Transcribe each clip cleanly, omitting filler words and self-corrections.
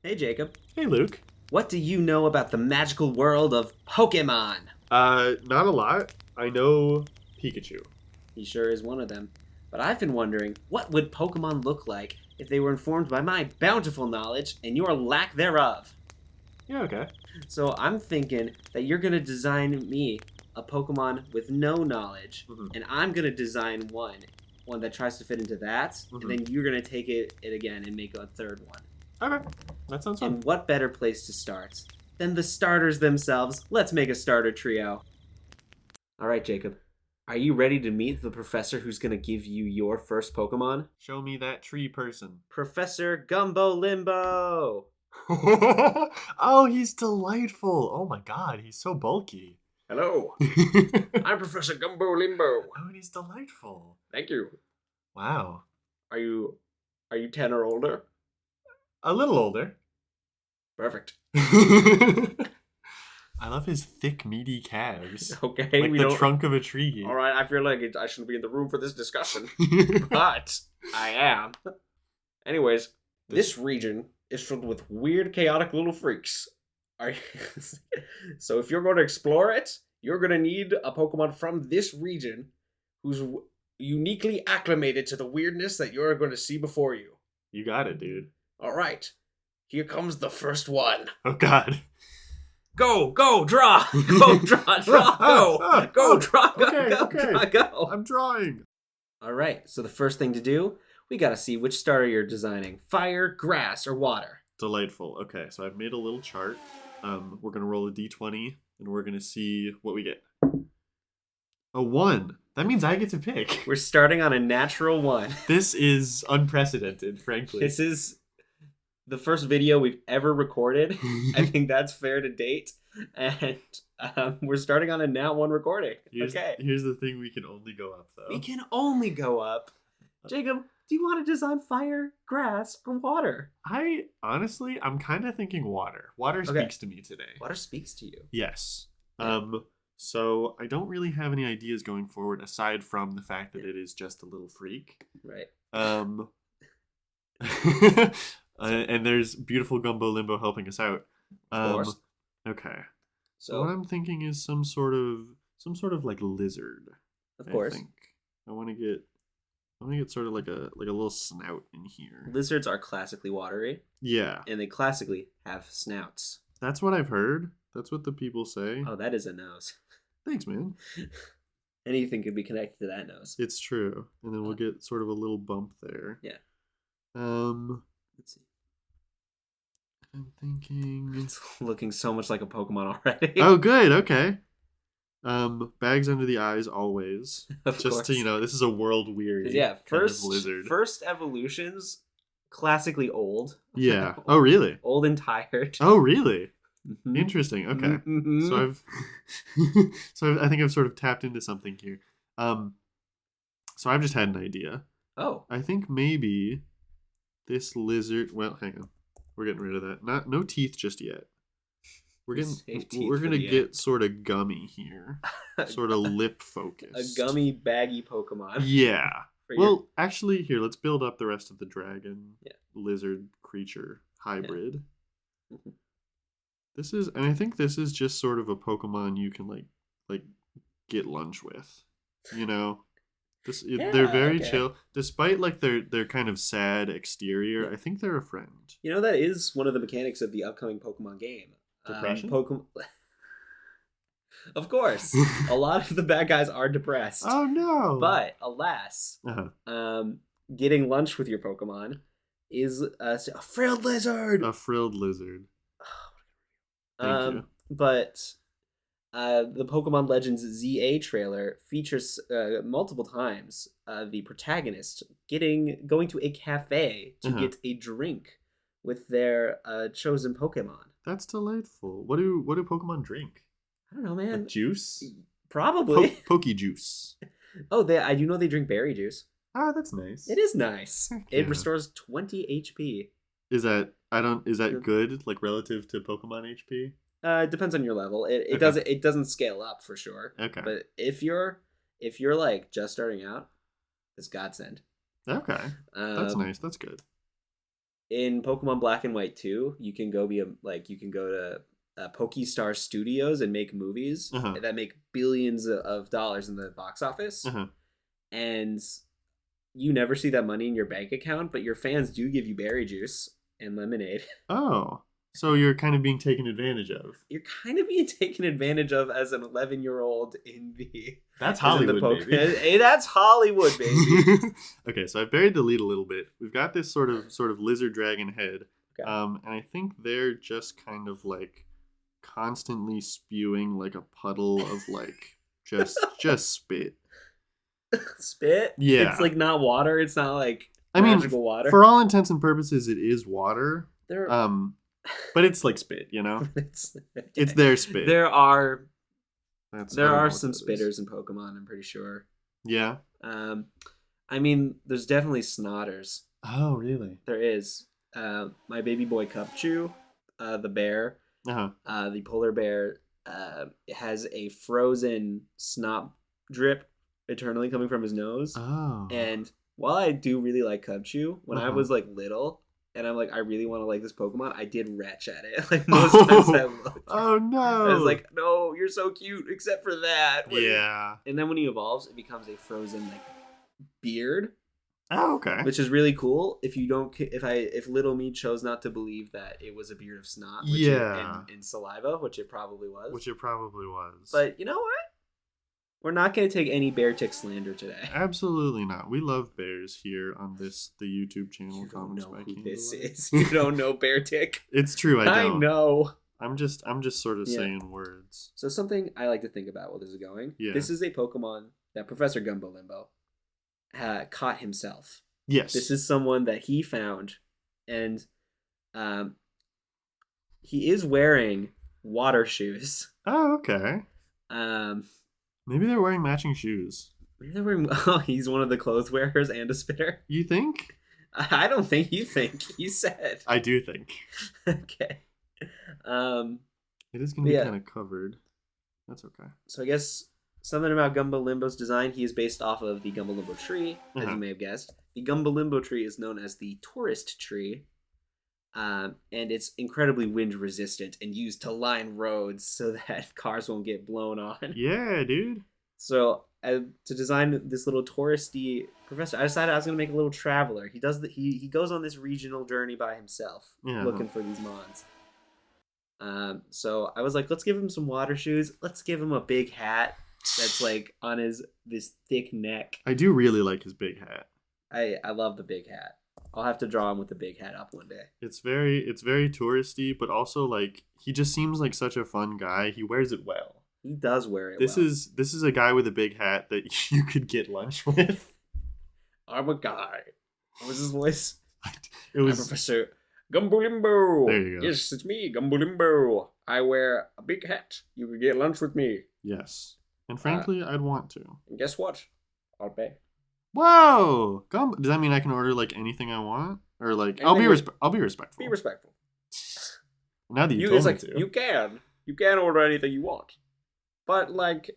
Hey Jacob, Hey, Luke. what do you know about the magical world of Pokémon? Not a lot. I know Pikachu. He sure is one of them. But I've been wondering, what would Pokemon look like if they were informed by my bountiful knowledge and your lack thereof? Yeah, okay. So I'm thinking that you're gonna design me a Pokemon with no knowledge, Mm-hmm. and I'm gonna design one that tries to fit into that, and Mm-hmm. then you're gonna take it again and make a third one. Okay. That sounds fun. And what better place to start than the starters themselves? Let's make a starter trio. All right, Jacob. Are you ready to meet the professor who's going to give you your first Pokemon? Show me that tree person. Professor Gumbo-Limbo! Oh, he's delightful. Oh my god, he's so bulky. Hello, Oh, I'm Professor Gumbo-Limbo. and he's delightful. Thank you. Wow. Are you 10 or older? A little older. Perfect. I love his thick, meaty calves. Okay, Like we the don't. trunk of a tree. All right, I feel like I shouldn't be in the room for this discussion, but I am. Anyways, this region is filled with weird, chaotic little freaks. Are so if you're going to explore it, you're going to need a Pokemon from this region who's uniquely acclimated to the weirdness that you're going to see before you. You got it, dude. All right, here comes the first one. Oh god. Go, draw, go, draw, go, draw, go, Okay, go, okay. draw, go. I'm drawing. All right, so the first thing to do, we got to see which starter you're designing: fire, grass, or water. Delightful. Okay, so I've made a little chart. We're gonna roll a d20 and we're gonna see what we get. A 1. That means I get to pick. We're starting on a natural one. This is unprecedented, frankly. This is the first video we've ever recorded. I think that's fair to date. And we're starting on a nat 1 recording. Okay. Here's the thing: we can only go up though. We can only go up. Jacob, do you want to design fire, grass, or water? I'm kind of thinking water. Water Okay. speaks to me today. Water speaks to you. Yes. Yeah. So I don't really have any ideas going forward aside from the fact that it is just a little freak. Right. And there's beautiful Gumbo-Limbo helping us out. Of course. Okay. So So, what I'm thinking is some sort of like lizard. of course, I think. I want to get sort of like a little snout in here. lizards are classically watery, Yeah. and they classically have snouts. That's what I've heard. That's what the people say. Oh, that is a nose. Thanks, man. Anything could be connected to that nose. It's true. And then we'll get sort of a little bump there. Yeah. Let's see. I'm thinking. It's looking so much like a Pokemon already. Oh, good. Okay. Bags under the eyes always. Of Just course. to this is a world weary. Yeah, kind of lizard. first evolutions, classically old. Yeah. Oh, really? Old and tired. Oh, really? Mhm. Interesting. Okay. Mhm. I think I've sort of tapped into something here. So I've just had an idea. Oh, I think maybe this lizard. Well, hang on. We're getting rid of that. No teeth just yet. We're Save teeth We're for gonna the get sort of gummy here. Sort of lip a focused. gummy, baggy Pokemon. Yeah. For Well, actually, here, let's build up the rest of the dragon Yeah. lizard creature hybrid. Mhm. And I think this is just sort of a Pokemon you can like get lunch with. You know, they're very okay. chill, despite like their kind of sad exterior. I think they're a friend. You know, that is one of the mechanics of the upcoming Pokemon game. Depression? Pokemon. Of course, a lot of the bad guys are depressed. Oh no! But alas, Uh-huh. getting lunch with your Pokemon is a frilled lizard. A frilled lizard. Thank you. But the Pokemon Legends ZA trailer features multiple times the protagonist going to a cafe to Uh-huh. get a drink with their chosen Pokemon. That's delightful. What do Pokemon drink? I don't know, man. Like juice? Probably. Poke juice. Oh, I do know they drink berry juice. Ah, that's nice. It is nice. It Yeah. restores 20 HP. Is that good, like relative to Pokemon HP? It depends on your level. It Okay. it doesn't scale up for sure. Okay. But if you're like just starting out, it's godsend. Okay. That's Um, nice. That's good. in Pokemon Black and White 2, you can go you can go to Pokestar Studios and make movies that make billions of dollars in the box office, and you never see that money in your bank account, but your fans do give you berry juice and lemonade. Oh, so you're kind of being taken advantage of. You're kind of being taken advantage of as an 11-year-old in the. That's Hollywood, baby. Hey, that's Hollywood, baby. Okay, so I buried the lead a little bit. We've got this sort of lizard dragon head, and I think they're just kind of like constantly spewing like a puddle of like just spit. Spit? Yeah. It's like not water. It's not like magical water. For all intents and purposes, it is water. But it's like spit, you know? It's their spit. There are some spitters in Pokemon, I'm pretty sure. Yeah. I mean, there's definitely snotters. Oh, really? There is. My baby boy Cupchew, the bear, the polar bear, has a frozen snot drip eternally coming from his nose. Oh. And while I do really like Cubchoo, when I was like little and I'm like, I really want to like this Pokemon, I did retch at it. Like most times I looked. Oh no. I was like, no, you're so cute, except for that. Yeah. And then when he evolves, it becomes a frozen like beard. Oh, okay. Which is really cool. If little me chose not to believe that it was a beard of snot, in saliva, which it probably was. But you know what? We're not going to take any bear tick slander today. Absolutely not. We love bears here on the YouTube channel. You don't know who this is. You don't know bear tick. It's true. I don't. I know. I'm just sort of saying words. So something I like to think about while this is going. Yeah. This is a Pokemon that Professor Gumbo-Limbo caught himself. Yes. This is someone that he found, and he is wearing water shoes. Oh, okay. Maybe they're wearing matching shoes. Maybe they're wearing. Oh, he's one of the clothes wearers and a spitter. You think? I don't think you think. You said. I do think. Okay. It is going to be kind of covered. That's okay. So I guess something about Gumbo-Limbo's design. He is based off of the Gumbo-Limbo tree, as you may have guessed. The Gumbo-Limbo tree is known as the tourist tree. And it's incredibly wind resistant and used to line roads so that cars won't get blown on. Yeah, dude. So to design this little touristy professor, I decided I was going to make a little traveler. He goes on this regional journey by himself, looking for these mons. So I was like, let's give him some water shoes. Let's give him a big hat that's like on this thick neck. I do really like his big hat. I love the big hat. I'll have to draw him with the big hat up one day. It's very touristy, but also like he just seems like such a fun guy. He wears it well. He does wear it this well. This is a guy with a big hat that you could get lunch with. I'm a guy. What was his voice? It was I'm Professor Gumbo-Limbo. There you go. Yes, it's me, Gumbo-Limbo. I wear a big hat. You could get lunch with me. Yes. And frankly, I'd want to. And guess what? I'll pay. Whoa! Does that mean I can order like anything I want, or like I'll be respectful? Be respectful. Now that you told me to, you can order anything you want, but like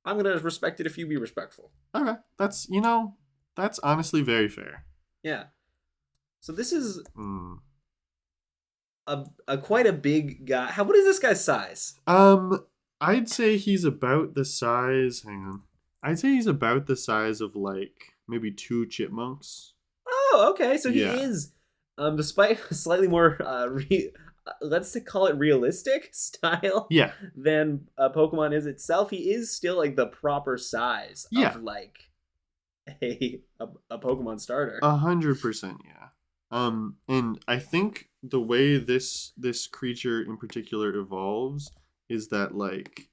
I'm gonna respect it if you be respectful. Okay, that's honestly very fair. Yeah. So this is a quite a big guy. What is this guy's size? I'd say he's about the size. Hang on. I'd say he's about the size of like maybe 2 chipmunks. Oh, okay. So he is, despite slightly more, let's call it realistic style. Yeah. Than Pokemon is itself. He is still like the proper size of like a Pokemon starter. 100%. Yeah. And I think the way this creature in particular evolves is that like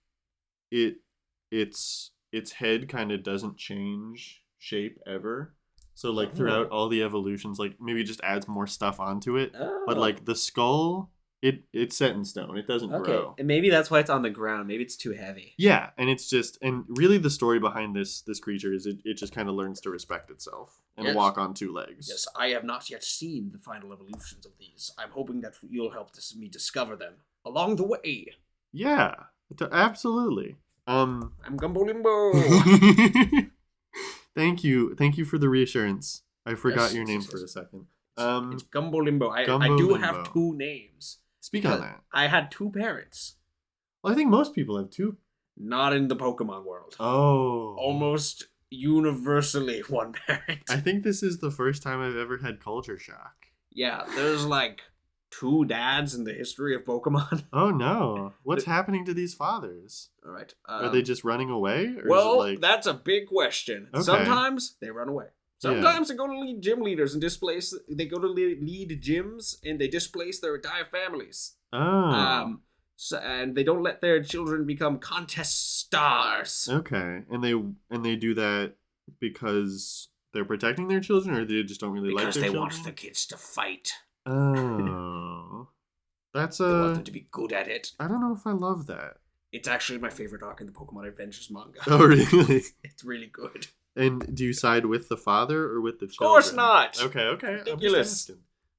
its head kind of doesn't change shape ever. So like throughout all the evolutions, like maybe just adds more stuff onto it. Oh. But like the skull, it's set in stone. It doesn't grow. And maybe that's why it's on the ground. Maybe it's too heavy. Yeah, and it's just, and really the story behind this creature is it just kind of learns to respect itself and walk on 2 legs. Yes, I have not yet seen the final evolutions of these. I'm hoping that you'll help me discover them along the way. Yeah, absolutely. I'm Gumbo-Limbo. Thank you for the reassurance. I forgot your name for a second. It's Gumbo-Limbo. I do Gumbo-Limbo. have two names. Speak on that. I had two parents. Well, I think most people have two. Not in the Pokemon world. Oh. Almost universally one parent. I think this is the first time I've ever had culture shock. Yeah, there's like two dads in the history of Pokemon. Oh no. What's happening to these fathers? All right. Are they just running away? Or well, is it like... that's a big question. Okay. Sometimes they run away. Sometimes they go to lead gym leaders and displace. They go to lead gyms and they displace their entire families. Oh. And they don't let their children become contest stars. Okay, and they do that because they're protecting their children, or they just don't really like their children? Because they want the kids to fight. Oh, that's They want them to be good at it. I don't know if I love that. It's actually my favorite arc in the Pokemon Adventures manga. Oh, really? It's really good. And do you side with the father or with the children? Of course not. Okay. Ridiculous.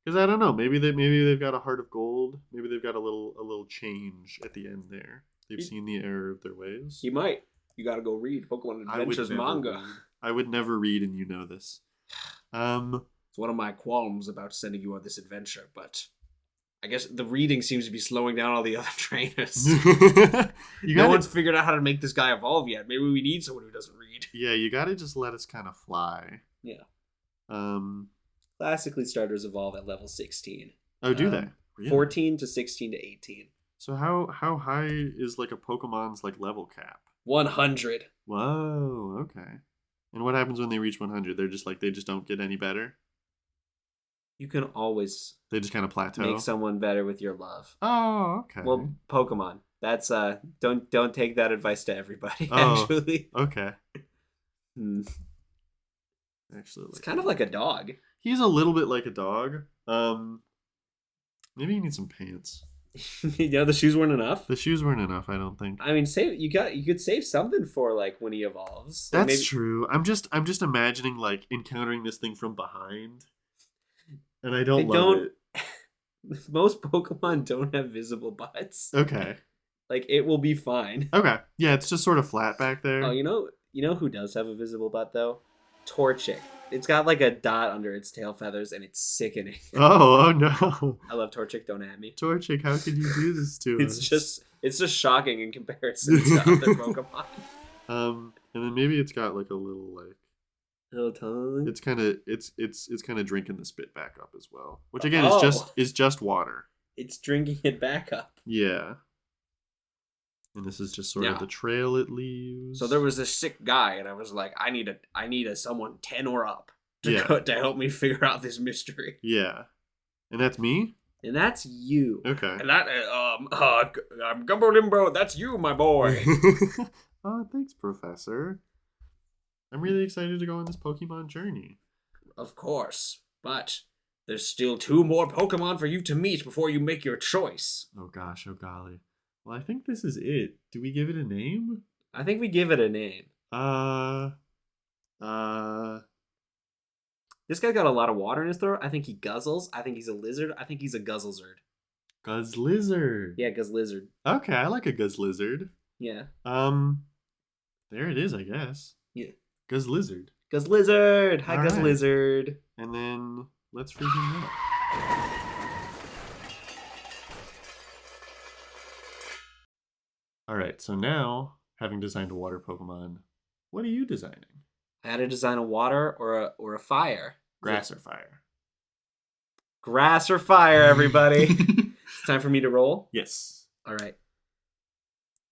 Because I don't know. Maybe they've got a heart of gold. Maybe they've got a little change at the end there. They've seen the error of their ways. You might. You gotta go read Pokemon Adventures manga. I would never read, and you know this. It's one of my qualms about sending you on this adventure, but I guess the reading seems to be slowing down all the other trainers. No one's figured out how to make this guy evolve yet. Maybe we need someone who doesn't read. Yeah, you gotta just let us kind of fly. Yeah. Classically, starters evolve at level 16. Oh, do they? Really? 14 to 16 to 18. So how high is like a Pokemon's like level cap? 100. Whoa, okay. And what happens when they reach 100? They just don't get any better? You can always They just kind of plateau. make someone better with your love. Oh, okay. Well, Pokemon. That's don't take that advice to everybody, Oh, actually. Okay. Actually, it's kind of like a dog. He's a little bit like a dog. Maybe he needs some pants. The shoes weren't enough. The shoes weren't enough, I don't think. I mean, you could save something for like when he evolves. That's maybe... true. I'm just imagining like encountering this thing from behind, and I don't love it. Most Pokemon don't have visible butts. Okay. Like it will be fine. Okay. Yeah, it's just sort of flat back there. Oh, you know who does have a visible butt though? Torchic. It's got like a dot under its tail feathers, and it's sickening. Oh no! I love Torchic. Don't at me. Torchic, how could you do this to us? It's just shocking in comparison to other Pokemon. And then maybe it's got like a little tongue. It's kind of drinking the spit back up as well, which again is just water. It's drinking it back up. Yeah. And this is just sort of the trail it leaves. So there was this sick guy, and I was like, I need a someone 10 or up to help me figure out this mystery. Yeah. And that's me? And that's you. Okay. And that I'm Gumbo-Limbo, that's you, my boy. Oh, thanks, Professor. I'm really excited to go on this Pokemon journey. Of course. But there's still 2 more Pokemon for you to meet before you make your choice. Oh gosh, oh golly. Well, I think this is it. Do we give it a name? I think we give it a name. This guy got a lot of water in his throat. I think he guzzles. I think he's a lizard. I think he's a guzzlezard. Guzzlizard. Yeah, guzzlizard. Okay, I like a guzzlizard. Yeah. There it is, I guess. Yeah. Guzzlizard. Guzzlizard. Hi, All Guzzlizard. Right. And then let's freak him out. Alright, so now, having designed a water Pokemon, what are you designing? I had to design a water or a fire. Grass or fire? Grass or fire, everybody. It's time for me to roll? Yes. Alright.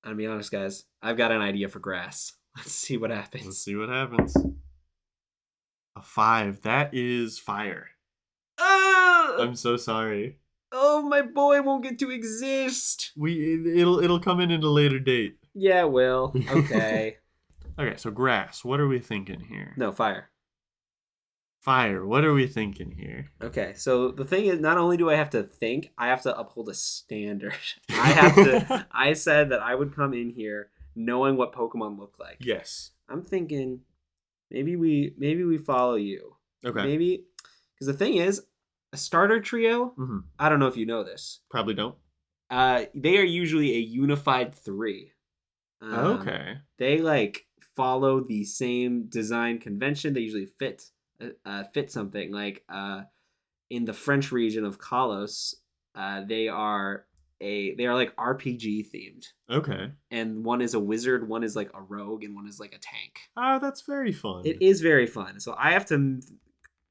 I'm gonna be honest, guys. I've got an idea for grass. Let's see what happens. Let's see what happens. A 5. That is fire. I'm so sorry. Oh, my boy won't get to exist. It'll come in at a later date. Yeah, it will. Okay. Okay, so grass. What are we thinking here? No, fire. Fire. What are we thinking here? Okay, so the thing is, not only do I have to think, I have to uphold a standard. I said that I would come in here knowing what Pokemon look like. Yes. I'm thinking maybe we follow you. Okay. Maybe, because the thing is, a starter trio, I don't know if you know this. Probably don't. They are usually a unified 3. Okay. They follow the same design convention. They usually fit something like in the French region of Kalos, they are like RPG themed. Okay. And one is a wizard, one is like a rogue, and one is like a tank. Oh, that's very fun. It is very fun. So I have to,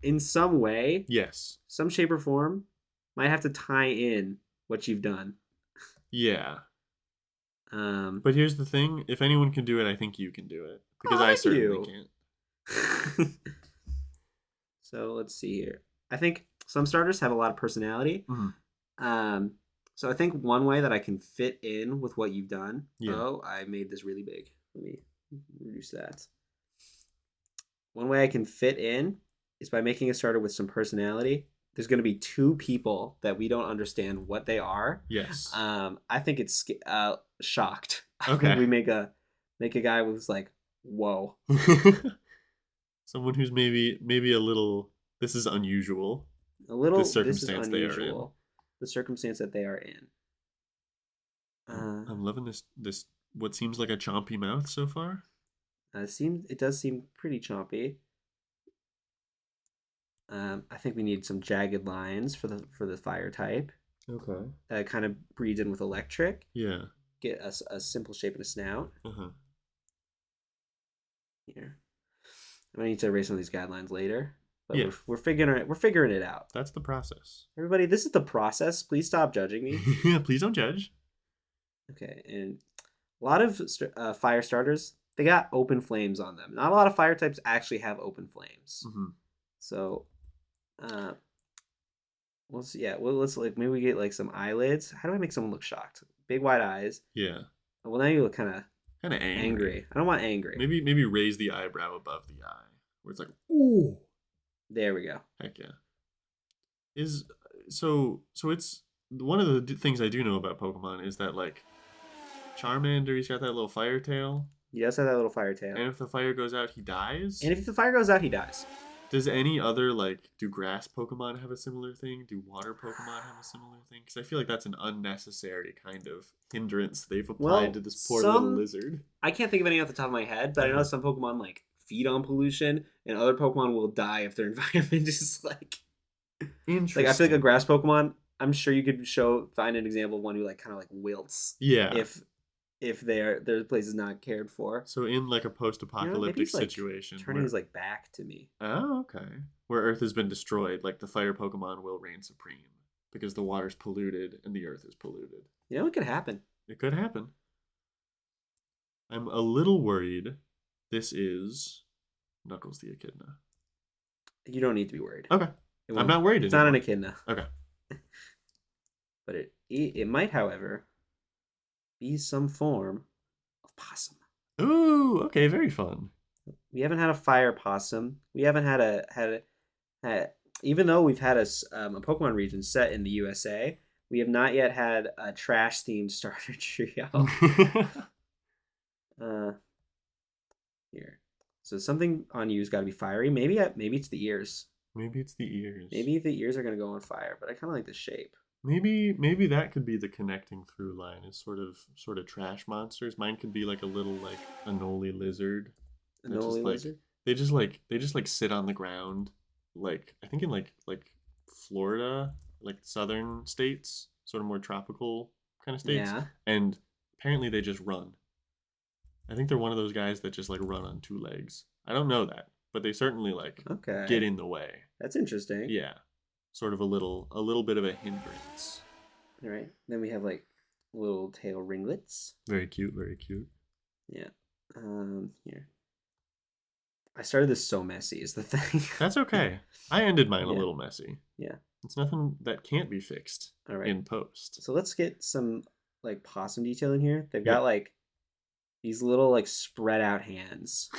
in some way, Yes. some shape or form, might have to tie in what you've done. Yeah. But here's the thing: if anyone can do it, I think you can do it because I thank certainly you. can't. So let's see here. I think some starters have a lot of personality. Mhm. So I think one way that I can fit in with what you've done. Yeah. Oh, I made this really big. Let me reduce that. One way I can fit in is by making a starter with some personality. There's going to be two people that we don't understand what they are. Yes. I think it's shocked. I Okay. think we make a guy who's like, whoa. Someone who's maybe a little. This is unusual. A little. The circumstance This is they are in. unusual. The circumstance that they are in. I'm loving this what seems like a chompy mouth so far. It does seem pretty chompy. I think we need some jagged lines for the fire type. Okay. That kind of breeds in with electric. Yeah. Get a simple shape and a snout. Uh-huh. Here. I'm gonna need to erase some of these guidelines later. But Yeah. we're figuring it out. That's the process. Everybody, this is the process. Please stop judging me. Please don't judge. Okay, and a lot of fire starters, they got open flames on them. Not a lot of fire types actually have open flames. Mm-hmm. So, let's like maybe we get like some eyelids. How do I make someone look shocked? Big wide eyes. Yeah. Well, now you look kind of Angry. angry. I don't want angry. Maybe raise the eyebrow above the eye, where it's like, ooh. There we go. Heck yeah. So it's one of the things I do know about Pokemon is that like Charmander, he's got that little fire tail. He does have that little fire tail. And if the fire goes out, he dies. And if the fire goes out, he dies. Does any other do grass Pokemon have a similar thing? Do water Pokemon have a similar thing? Because I feel like that's an unnecessary kind of hindrance they've applied to this poor little lizard. I can't think of any off the top of my head, but I know some Pokemon like feed on pollution, and other Pokemon will die if their environment is like. Interesting. Like I feel like a grass Pokemon. I'm sure you could find an example of one who like kind of like wilts. Yeah. If their place is not cared for. So in like a post-apocalyptic situation, turning his like back to me. Oh, okay. Where Earth has been destroyed, like the fire Pokemon will reign supreme because the water's polluted and the Earth is polluted. You know, it could happen. It could happen. I'm a little worried. This is Knuckles the Echidna. You don't need to be worried. Okay. I'm not worried. It's not an Echidna. Okay. But it might, however, be some form of possum. Ooh, okay, very fun. We haven't had a fire possum. We haven't had even though we've had a Pokemon region set in the USA, we have not yet had a trash themed starter trio. Here, so something on you's got to be fiery. Maybe it's the ears. Maybe it's the ears. Maybe the ears are gonna go on fire, but I kind of like the shape. Maybe that could be the connecting through line is sort of trash monsters. Mine could be like a little like Anole lizard. Anole lizard? They just sit on the ground, like I think in like Florida, like southern states, sort of more tropical kind of states. Yeah. And apparently they just run. I think they're one of those guys that just like run on two legs. I don't know that, but they certainly get in the way. That's interesting. Yeah. Sort of a little bit of a hindrance. All right. Then we have like little tail ringlets. Very cute, very cute. Yeah. Here. I started this so messy is the thing. That's okay. I ended mine a little messy. Yeah. It's nothing that can't be fixed in post. So let's get some like possum detail in here. They've got like these little like spread out hands.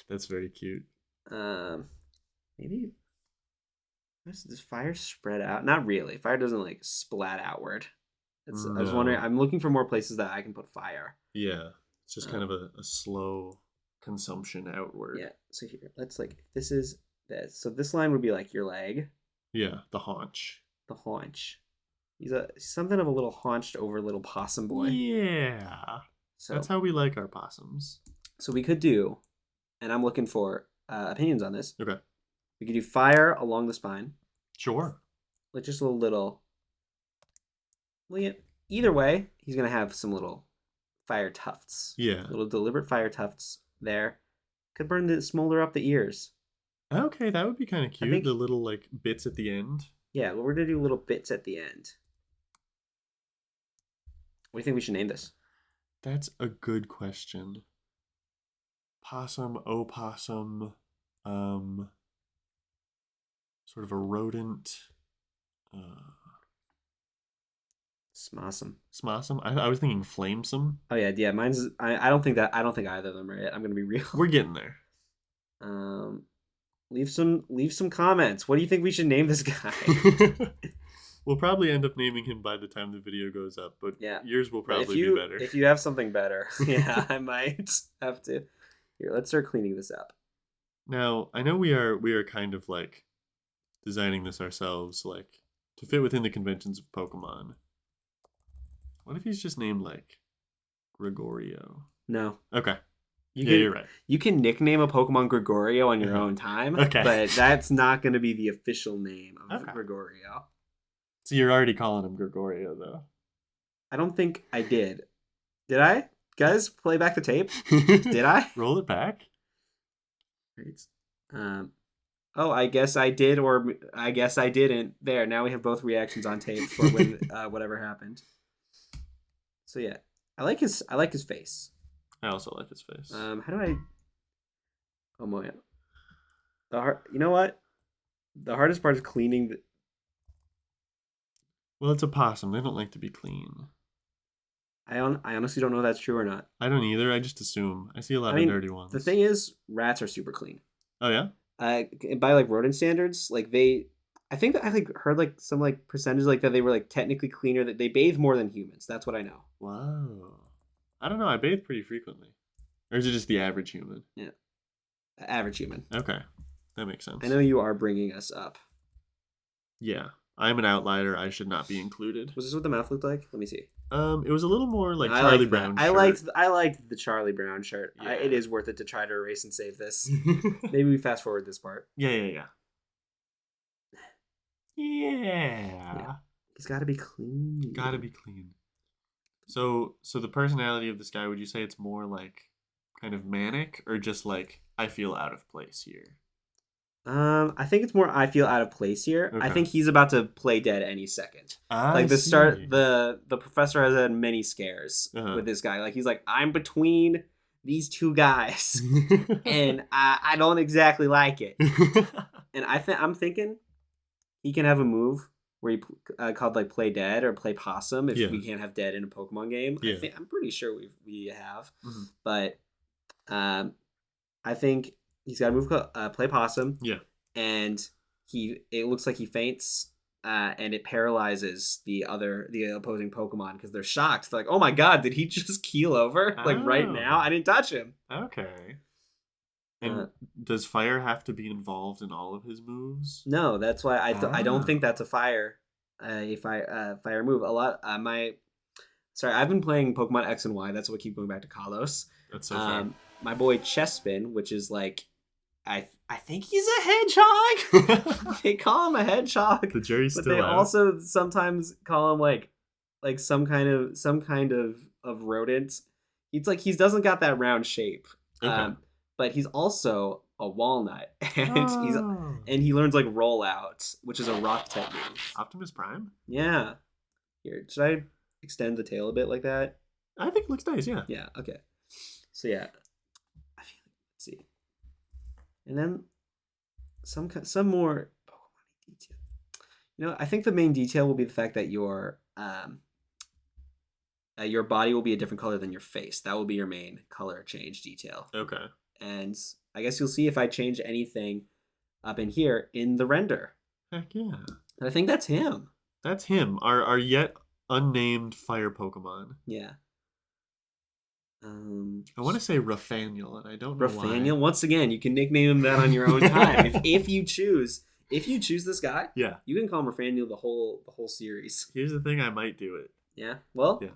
That's very cute. Maybe does fire spread out? Not really. Fire doesn't like splat outward. I was wondering. I'm looking for more places that I can put fire. Yeah, it's just kind of a slow consumption outward. Yeah. So here, let's this is this. So this line would be like your leg. Yeah, the haunch. The haunch. He's something of a little haunched over little possum boy. Yeah. So that's how we like our possums. So we could do, and I'm looking for opinions on this. Okay. We could do fire along the spine. Sure. Like just a little. Well, yeah. Either way, he's gonna have some little fire tufts. Yeah. Little deliberate fire tufts there. Could smolder up the ears. Okay, that would be kind of cute. think- The little like bits at the end. Yeah, well, we're gonna do little bits at the end. What do you think we should name this? That's a good question. Possum, opossum, sort of a rodent. Smossum. Smossum. I was thinking flamesome. Oh yeah. Mine's. I don't think either of them are it. I'm gonna be real. We're getting there. Leave some comments. What do you think we should name this guy? We'll probably end up naming him by the time the video goes up, but Yeah. yours will probably be better. If you have something better, yeah, I might have to. Here, let's start cleaning this up. Now, I know we are kind of like designing this ourselves, like to fit within the conventions of Pokemon. What if he's just named like Gregorio? No. Okay. You're right. You can nickname a Pokemon Gregorio on your Uh-huh. own time, Okay. but that's not going to be the official name of Okay. Gregorio. So you're already calling him Gregorio, though. I don't think I did. Did I? Guys, play back the tape. Did I? Roll it back. Right. Oh, I guess I did, or I guess I didn't. There. Now we have both reactions on tape for when whatever happened. So yeah, I like his face. I also like his face. How do I? Oh my! You know what? The hardest part is cleaning. Well, it's a possum. They don't like to be clean. I honestly don't know if that's true or not. I don't either. I just assume. I see a lot I mean, of dirty ones. The thing is, rats are super clean. Oh yeah. By like rodent standards, like I think that I like heard like some like percentage like that they were like technically cleaner, that they bathe more than humans. That's what I know. Wow. I don't know. I bathe pretty frequently. Or is it just the average human? Yeah. Average human. Okay. That makes sense. I know you are bringing us up. Yeah. I'm an outlier. I should not be included. Was this what the mouth looked like? Let me see. It was a little more like I Charlie liked Brown that. shirt. I liked the Charlie Brown shirt. Yeah. It is worth it to try to erase and save this. Maybe we fast forward this part. Yeah. Yeah. He's got to be clean. Gotta be clean. So the personality of this guy, would you say it's more like kind of manic, or just like I feel out of place here? I think it's more I feel out of place here. I Okay. think he's about to play dead any second. I Start see. the professor has had many scares Uh-huh. with this guy. Like he's like, I'm between these two guys and I don't exactly like it. And I'm thinking he can have a move where he called like play dead or play possum if Yeah. we can't have dead in a Pokemon game. Yeah. I'm pretty sure we have. Mhm. But I think he's got a move called play possum. Yeah. And it looks like he faints, and it paralyzes the opposing Pokemon because they're shocked. They're like, "Oh my god, did he just keel over like right Oh. now? I didn't touch him." Okay. And does fire have to be involved in all of his moves? No, that's why I don't think Ah. that's a fire move. A lot I've been playing Pokemon X and Y. That's what I keep going back to Kalos. That's so fair. My boy Chespin, which is like I think he's a hedgehog. They call him a hedgehog, The jury's but still they out. also sometimes call him like some kind of rodent. It's like he doesn't got that round shape. Okay. But he's also a walnut, and Oh. he learns like rollout, which is a rock type move. Optimus Prime? Yeah. Here, should I extend the tail a bit like that? I think it looks nice, yeah. Yeah. Okay. So yeah, let's see, and then some more Pokemon detail. You know, I think the main detail will be the fact that your body will be a different color than your face. That will be your main color change detail. Okay. And I guess you'll see if I change anything up in here in the render. Heck yeah. And I think that's him. That's him. Our yet unnamed fire Pokemon. Yeah. I want to say Raffaniel, and I don't know Raffaniel. why. Once again, you can nickname him that on your own time. if you choose this guy, Yeah. you can call him Raffaniel the whole series. Here's the thing, I might do it. Yeah. Well, Yeah.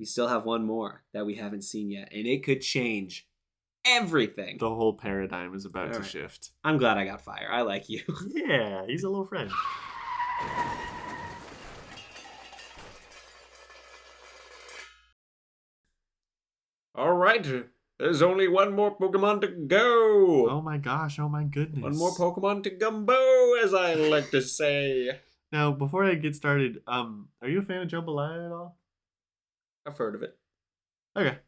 we still have one more that we haven't seen yet, and it could change everything. The whole paradigm is about All to right. shift. I'm glad I got fire. I like you. Yeah, he's a little friend. All right, there's only one more Pokemon to go. Oh my gosh, oh my goodness. One more Pokemon to Gumbo, as I like to say. Now, before I get started, are you a fan of Jambalaya at all? I've heard of it. Okay.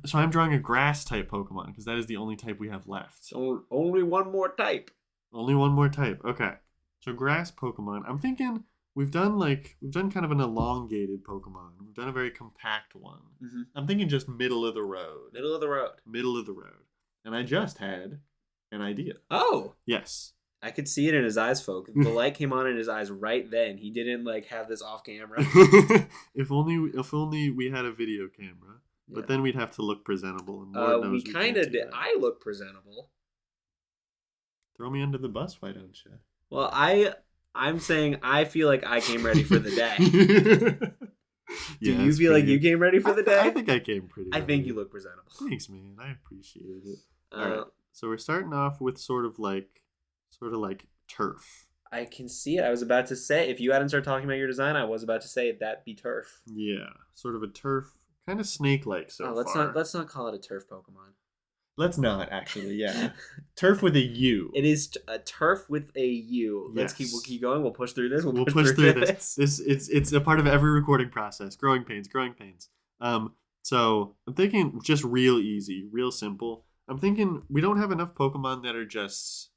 So I'm drawing a grass type Pokemon because that is the only type we have left. So only one more type. Only one more type. Okay. So grass Pokemon. I'm thinking we've done kind of an elongated Pokemon. We've done a very compact one. Mm-hmm. I'm thinking just middle of the road. Middle of the road. Middle of the road. And I just had an idea. Oh, Yes. I could see it in his eyes, folk. The light came on in his eyes right then. He didn't like have this off camera. If only we had a video camera. But Yeah. then we'd have to look presentable, and Lord knows we we kind can't of do did. that. I look presentable. Throw me under the bus, why don't you? Well, I'm saying I feel like I came ready for the day. Do you feel like you came ready for the day? I think I came pretty I think ready. you look presentable. Thanks, man. I appreciate it. Uh, All right. So we're starting off with sort of like turf. I can see it. I was about to say, if you hadn't started talking about your design, I was about to say that be turf. Yeah, sort of a turf, kind of snake-like so let's far. let's not call it a turf Pokemon. Let's not actually. Yeah, turf with a U. It is a turf with a U. Yes. We'll keep going. We'll push through this. We'll push through this. It's a part of every recording process. Growing pains. So I'm thinking just real easy, real simple. I'm thinking we don't have enough Pokemon that are just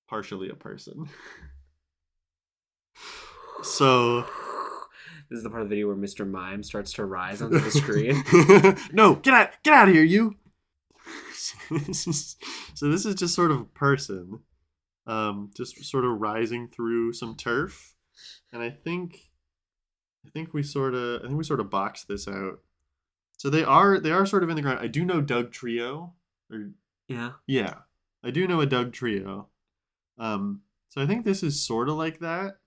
partially a person. So This is the part of the video where Mr. Mime starts to rise onto the screen. No, get out of here, you. So this is just sort of a person, just sort of rising through some turf, and I think we sort of boxed this out. So they are sort of in the ground. I do know Doug Trio, yeah, I do know a Doug Trio. So I think this is sort of like that.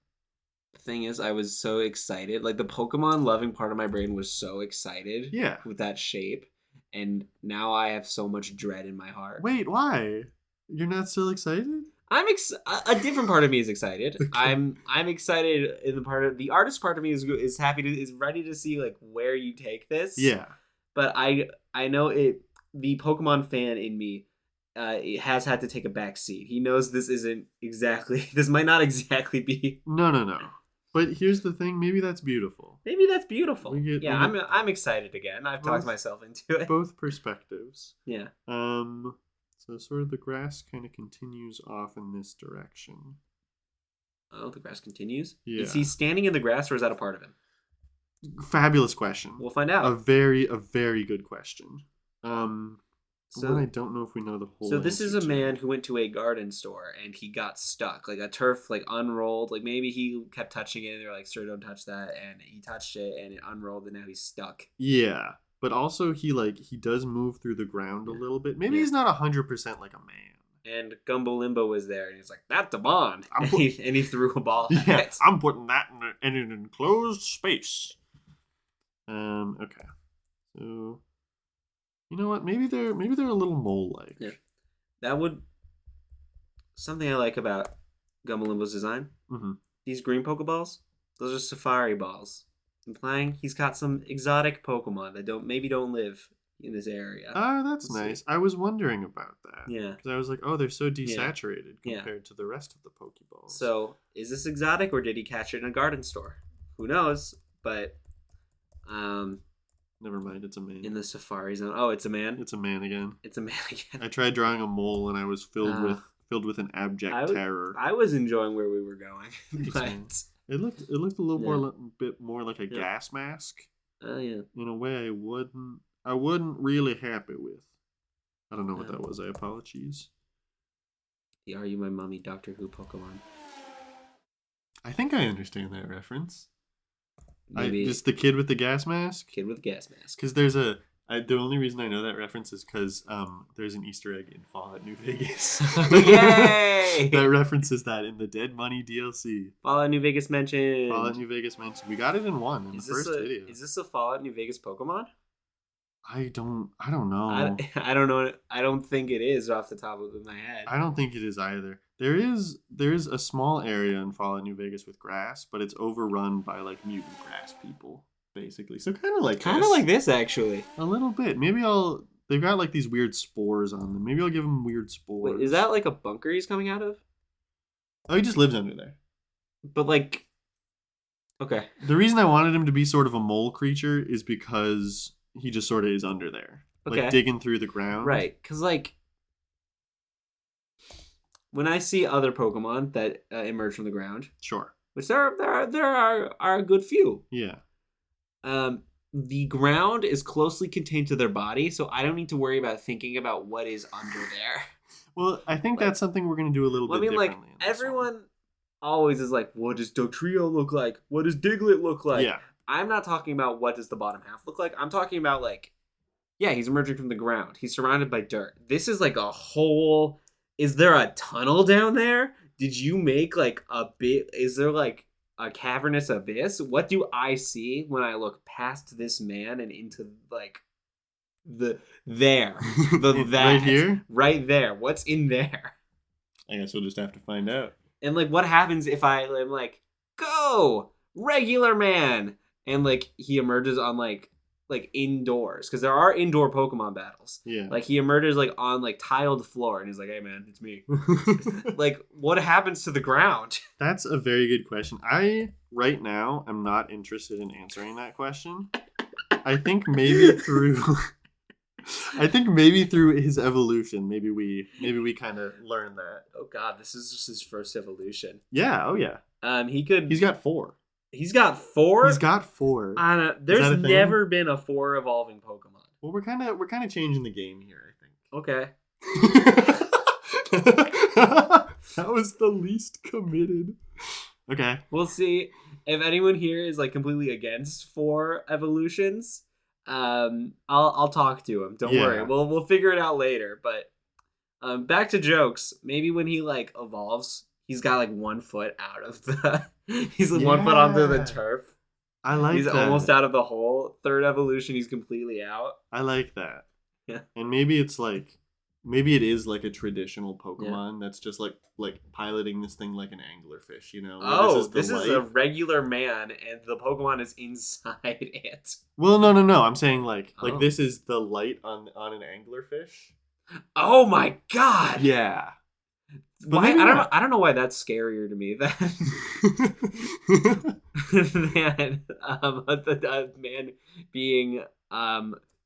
The thing is, I was so excited. Like, the Pokemon loving part of my brain was so excited with that shape. And now I have so much dread in my heart. Wait, why? You're not still excited? A different part of me is excited. Okay. I'm excited in the part of the artist part of me is ready to see like where you take this. Yeah. But I know it. The Pokemon fan in me it has had to take a back seat. He knows this might not exactly be. No. But here's the thing. Maybe that's beautiful. Maybe that's beautiful. We get- I'm excited again. I've talked myself into it. Both perspectives. Yeah. So sort of the grass kind of continues off in this direction. Oh, the grass continues? Yeah. Is he standing in the grass or is that a part of him? Fabulous question. We'll find out. A very good question. So One, I don't know if we know the whole. So this is a answer to. man who went to a garden store and he got stuck. Like a turf like unrolled. Like maybe he kept touching it and they're like, sir, don't touch that, and he touched it and it unrolled and now he's stuck. Yeah. But also he does move through the ground a little bit. Maybe he's not 100% like a man. And Gumbo-Limbo was there, and he's like, "That's a bond." And put- he threw a ball at Yeah, it. I'm putting that in an enclosed space. Okay. So, you know what? Maybe they're a little mole-like. Yeah. That would something I like about Gumbo-Limbo's design. Mm-hmm. These green Pokeballs, those are safari balls, implying he's got some exotic Pokemon that don't live in this area. Oh, that's Let's nice. see. I was wondering about that. Yeah. Because I was like, oh, they're so desaturated Yeah. compared to the rest of the Pokeballs. So, is this exotic or did he catch it in a garden store? Who knows? But, never mind. It's a man. in the safari zone. Oh, it's a man. It's a man again. It's a man again. I tried drawing a mole and I was filled with an abject terror. I was enjoying where we were going, Thanks, but man. It looked a little bit more like a Yeah. gas mask oh yeah. in a way I wasn't really happy with. I don't know what Yeah. that was. I apologize. The Are You My Mommy Doctor Who Pokemon. I think I understand that reference. Maybe Just the kid with the gas mask. kid with a gas mask. Because there's the only reason I know that reference is because there's an Easter egg in Fallout New Vegas. Yay! That references that in the Dead Money DLC. Fallout New Vegas mentioned. Fallout New Vegas mentioned. We got it in the first video. Is this a Fallout New Vegas Pokemon? I don't know. I don't know. I don't think it is off the top of my head. I don't think it is either. There is a small area in Fallout New Vegas with grass, but it's overrun by like mutant grass people, basically. So kind of like this actually. a little bit. Maybe I'll. They've got like these weird spores on them. Maybe I'll give them weird spores. Wait, is that like a bunker he's coming out of? Oh, he just lives under there. But like, okay. The reason I wanted him to be sort of a mole creature is because he just sort of is under there, Okay. like digging through the ground. Right, because like when I see other Pokemon that emerge from the ground, Sure. which there are a good few. Yeah. The ground is closely contained to their body, so I don't need to worry about thinking about what is under there. Well, I think Like- that's something we're gonna do a little Well, I bit mean, like differently. in this one. everyone always is like, what does Dugtrio look like? What does Diglett look like? Yeah. I'm not talking about what does the bottom half look like. I'm talking about like, yeah, he's emerging from the ground. He's surrounded by dirt. This is like a whole. Is there a tunnel down there? Did you make like a bit? Is there like a cavernous abyss? What do I see when I look past this man and into like the that Right here? right there? What's in there? I guess we'll just have to find out. And like, what happens if I'm like, go regular man, and like he emerges on like indoors, because there are indoor Pokemon battles. Yeah. Like he emerges like on like tiled floor, and he's like, "Hey man, it's me." Like, what happens to the ground? That's a very good question. I right now am not interested in answering that question. I think maybe through his evolution, maybe we kind of learn that. Oh God, this is just his first evolution. Yeah, oh yeah. He's got 4. He's got 4. He's got 4. There's that a thing? never been a 4 evolving Pokemon. Well, we're kind of changing the game here, I think. Okay. That was the least committed. Okay. We'll see if anyone here is like completely against 4 evolutions. I'll talk to him. Don't worry. We'll figure it out later. But back to jokes. Maybe when he like evolves, he's got like 1 foot out of the. He's like 1 foot onto the turf. I like He's that. almost out of the hole. 3rd evolution, he's completely out. I like that. Yeah. And maybe it is like a traditional Pokemon that's just like piloting this thing like an anglerfish, you know? Oh, this is a regular man, and the Pokemon is inside it. Well, no. I'm saying like Oh. this is the light on an anglerfish. Oh my God! Yeah. But Why? maybe not. I don't know why that's scarier to me than the man being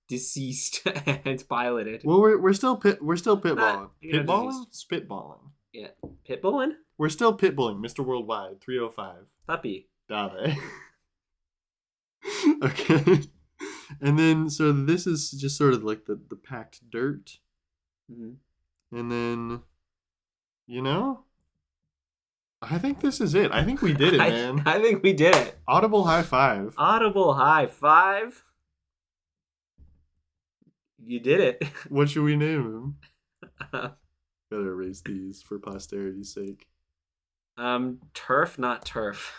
deceased and piloted. Well, we're still pitballing. you know, Pitballing? Spitballing. Yeah, Pitbullin? We're still pitbulling. Mr. Worldwide 305. Puppy. Dave. Okay. And then so this is just sort of like the packed dirt. Mm-hmm. And then I think this is it. I think we did it, man. I think we did it. Audible high five. Audible high five. You did it. What should we name him? Gotta erase these for posterity's sake. Turf, not turf.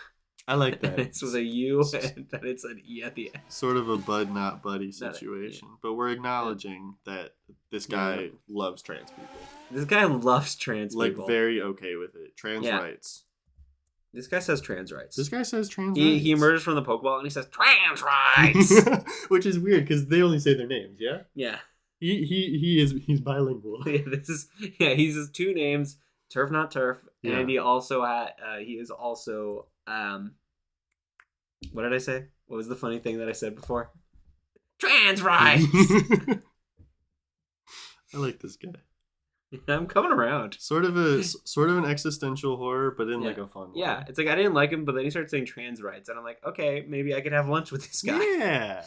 I like that. This was a U and then it's an E at the end. Sort of a bud not buddy situation. But we're acknowledging that this guy loves trans people. This guy loves trans Like people. very okay with it. Trans rights. This guy says trans rights. This guy says trans he, rights. He emerges from the Pokeball and he says trans rights. Which is weird because they only say their names, yeah? Yeah. He's bilingual. Yeah, he's his 2 names, Turf Not Turf, Yeah. and he also he is also what did I say? What was the funny thing that I said before? Trans rights. I like this guy. I'm coming around. Sort of an existential horror, but in like a fun way. Yeah, it's like I didn't like him, but then he started saying trans rights, and I'm like, okay, maybe I could have lunch with this guy. Yeah.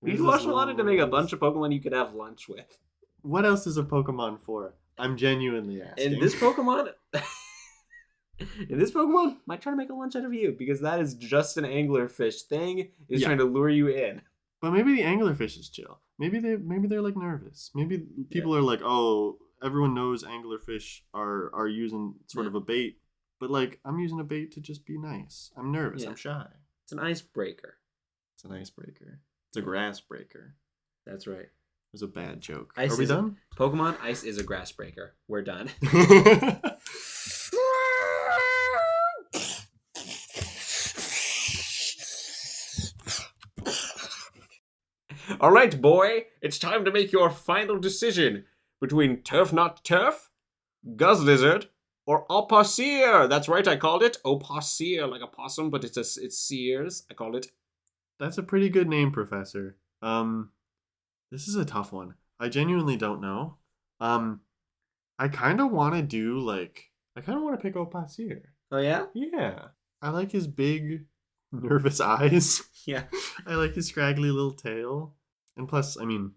You wanted to make a bunch of Pokemon you could have lunch with. What else is a Pokemon for? I'm genuinely asking. And this Pokemon, might try to make a lunch out of you, because that is just an anglerfish thing. Is trying to lure you in. But maybe the anglerfish is chill. Maybe they're like nervous. Maybe people are like, oh, everyone knows anglerfish are using sort of a bait, but like I'm using a bait to just be nice. I'm nervous. I'm shy. It's an icebreaker. It's an icebreaker. It's a grass breaker. That's right. It was a bad joke. Ice Are we is done? Pokemon Ice is a grass breaker. We're done. All right, boy. It's time to make your final decision between Turf Not Turf, Guzz Lizard, or Opacier. That's right, I called it Opacier, like a possum, but it's Sears. I called it. That's a pretty good name, Professor. This is a tough one. I genuinely don't know. I kind of want to do I kind of want to pick Opacier. Oh yeah? Yeah. I like his big, nervous eyes. Yeah. I like his scraggly little tail. And plus, I mean,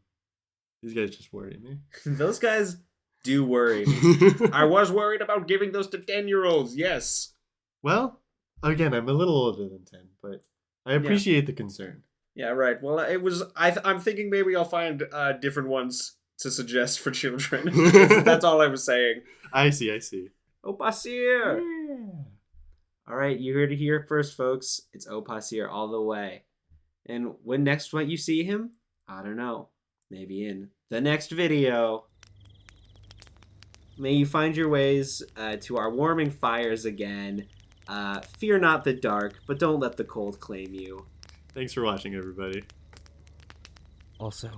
these guys just worry me. Those guys do worry me. I was worried about giving those to 10-year-olds, yes. Well, again, I'm a little older than 10, but I appreciate the concern. Yeah, right. Well, it was. I'm thinking maybe I'll find different ones to suggest for children. That's all I was saying. I see. Opacier. Yeah. All right, you heard it here first, folks. It's Opacier all the way. And when next might you see him? I don't know. Maybe in the next video. May you find your ways to our warming fires again. Fear not the dark, but don't let the cold claim you. Thanks for watching, everybody. Also,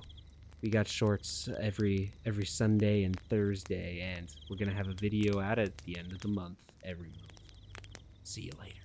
we got shorts every Sunday and Thursday, and we're gonna have a video out at the end of the month every month. See you later.